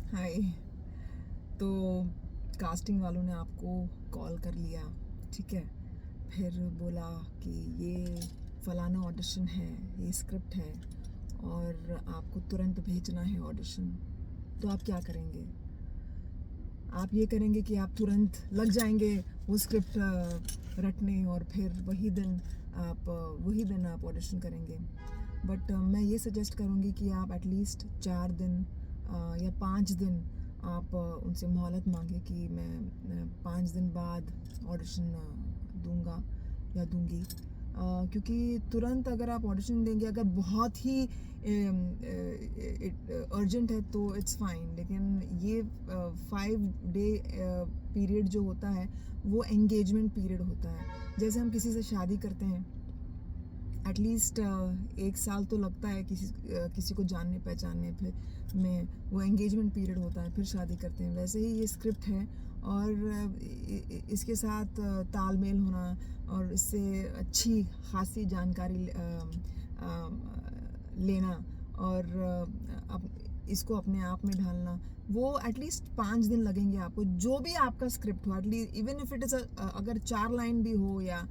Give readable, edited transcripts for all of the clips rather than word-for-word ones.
हाय। तो कास्टिंग वालों ने आपको कॉल कर लिया, ठीक है। फिर बोला कि ये फलाना ऑडिशन है, ये स्क्रिप्ट है और आपको तुरंत भेजना है ऑडिशन। तो आप क्या करेंगे? आप ये करेंगे कि आप तुरंत लग जाएंगे वो स्क्रिप्ट रटने और फिर वही दिन आप ऑडिशन करेंगे। बट मैं ये सजेस्ट करूँगी कि आप एटलीस्ट 4 दिन या 5 दिन आप उनसे मोहलत मांगे कि मैं 5 दिन बाद ऑडिशन दूंगा या दूंगी। क्योंकि तुरंत अगर आप ऑडिशन देंगे, अगर बहुत ही अर्जेंट है तो इट्स फाइन, लेकिन ये 5 डे पीरियड जो होता है वो एंगेजमेंट पीरियड होता है। जैसे हम किसी से शादी करते हैं, एटलीस्ट 1 साल तो लगता है किसी को जानने पहचानने फिर में, वो एंगेजमेंट पीरियड होता है, फिर शादी करते हैं। वैसे ही ये स्क्रिप्ट है और इसके साथ तालमेल होना और इससे अच्छी खासी जानकारी लेना और इसको अपने आप में ढालना, वो एटलीस्ट 5 दिन लगेंगे आपको। जो भी आपका स्क्रिप्ट हो, at least even if it is अगर 4 लाइन भी हो या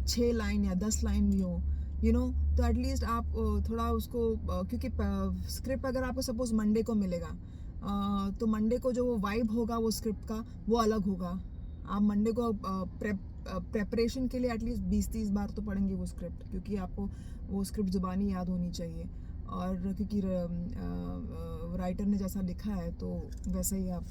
6 लाइन या 10 लाइन भी हो, तो एटलीस्ट आप थोड़ा उसको क्योंकि स्क्रिप्ट अगर आपको सपोज मंडे को मिलेगा, तो मंडे को जो वो वाइब होगा वो स्क्रिप्ट का वो अलग होगा। आप मंडे को प्रेपरेशन के लिए एटलीस्ट 20-30 बार तो पढ़ेंगे वो स्क्रिप्ट, क्योंकि आपको वो स्क्रिप्ट ज़ुबानी याद होनी चाहिए। और क्योंकि राइटर ने जैसा लिखा है तो वैसा ही आप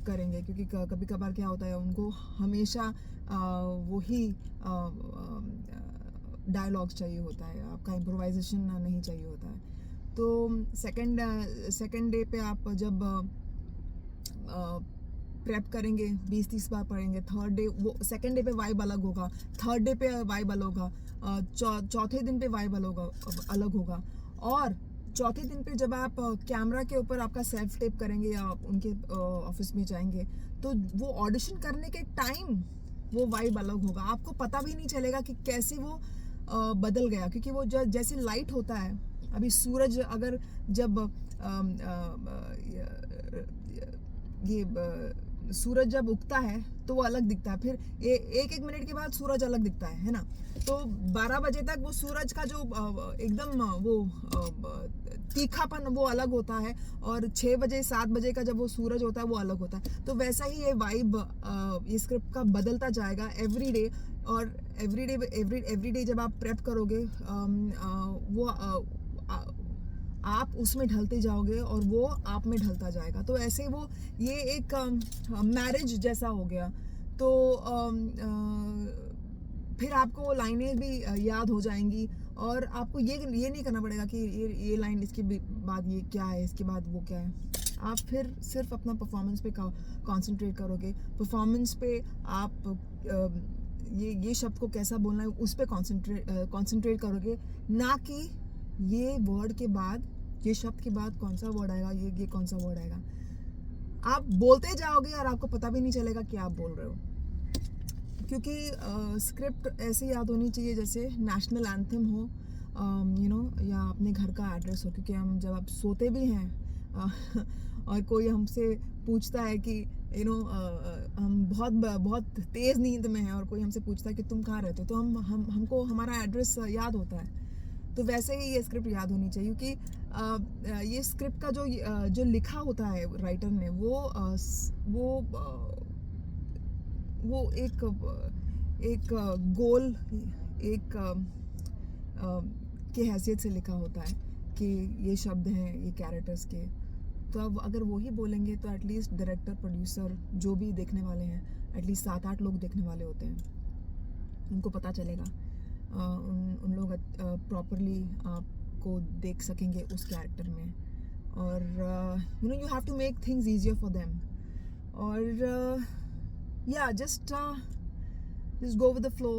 करेंगे। क्योंकि कभी कभार क्या होता है, उनको हमेशा वही डायलॉग्स चाहिए होता है, आपका इम्प्रोवाइजेशन नहीं चाहिए होता है। तो सेकंड डे पे आप जब प्रेप करेंगे, 20-30 बार पढ़ेंगे, थर्ड डे वो सेकंड डे पे वाइब अलग होगा, थर्ड डे पे वाइब अलग होगा, चौथे दिन पे वाइब अलग होगा। और चौथे दिन पे जब आप कैमरा के ऊपर आपका सेल्फ टेप करेंगे या उनके ऑफिस में जाएंगे, तो वो ऑडिशन करने के टाइम वो वाइब अलग होगा। आपको पता भी नहीं चलेगा कि कैसे वो बदल गया, क्योंकि वो जैसे लाइट होता है। अभी सूरज अगर जब सूरज जब उगता है तो वो अलग दिखता है, फिर एक एक मिनट के बाद सूरज अलग दिखता है ना। तो 12 बजे तक वो सूरज का जो एकदम वो तीखापन वो अलग होता है, और 6 बजे 7 बजे का जब वो सूरज होता है वो अलग होता है। तो वैसा ही ये वाइब ये स्क्रिप्ट का बदलता जाएगा एवरी डे। और एवरी डे जब आप प्रेप करोगे, वो आप उसमें ढलते जाओगे और वो आप में ढलता जाएगा। तो ऐसे वो ये एक मैरिज जैसा हो गया। तो फिर आपको वो लाइनें भी याद हो जाएंगी, और आपको ये नहीं करना पड़ेगा कि ये लाइन इसके बाद ये क्या है, इसके बाद वो क्या है। आप फिर सिर्फ अपना परफॉर्मेंस पे कंसंट्रेट करोगे। परफॉर्मेंस पे आप ये शब्द को कैसा बोलना है उस पर कंसंट्रेट करोगे, ना कि ये वर्ड के बाद, ये शब्द के बाद कौन सा वर्ड आएगा, ये कौन सा वर्ड आएगा। आप बोलते जाओगे और आपको पता भी नहीं चलेगा कि आप बोल रहे हो। क्योंकि स्क्रिप्ट ऐसे याद होनी चाहिए जैसे नेशनल एंथम हो, या अपने घर का एड्रेस हो। क्योंकि हम जब आप सोते भी हैं और कोई हमसे पूछता है कि हम बहुत बहुत तेज़ नींद में हैं और कोई हमसे पूछता है कि तुम कहाँ रहते हो, तो हमको हमारा एड्रेस याद होता है। तो वैसे ही ये स्क्रिप्ट याद होनी चाहिए, क्योंकि ये स्क्रिप्ट का जो लिखा होता है राइटर ने, वो एक गोल, एक के हैसियत से लिखा होता है कि ये शब्द हैं ये कैरेक्टर्स के। तो अब अगर वो ही बोलेंगे तो एटलीस्ट डायरेक्टर प्रोड्यूसर जो भी देखने वाले हैं, एटलीस्ट 7-8 लोग देखने वाले होते हैं, उनको पता चलेगा। उन लोग प्रॉपरली आपको देख सकेंगे उस कैरेक्टर में। और you have to make things easier for them. और yeah, just go with the flow.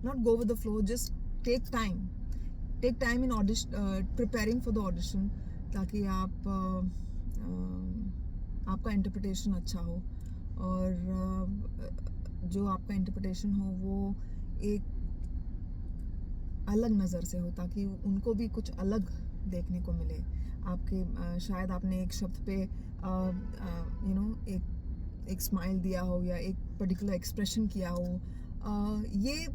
Not go with the flow, just take time in audition, preparing for the audition, ताकि आपका इंटरप्रिटेशन अच्छा हो। और जो आपका इंटरप्रिटेशन हो वो एक अलग नज़र से हो, ताकि उनको भी कुछ अलग देखने को मिले, आपके शायद आपने एक शब्द पे एक स्माइल दिया हो या एक पर्टिकुलर एक्सप्रेशन किया हो। ये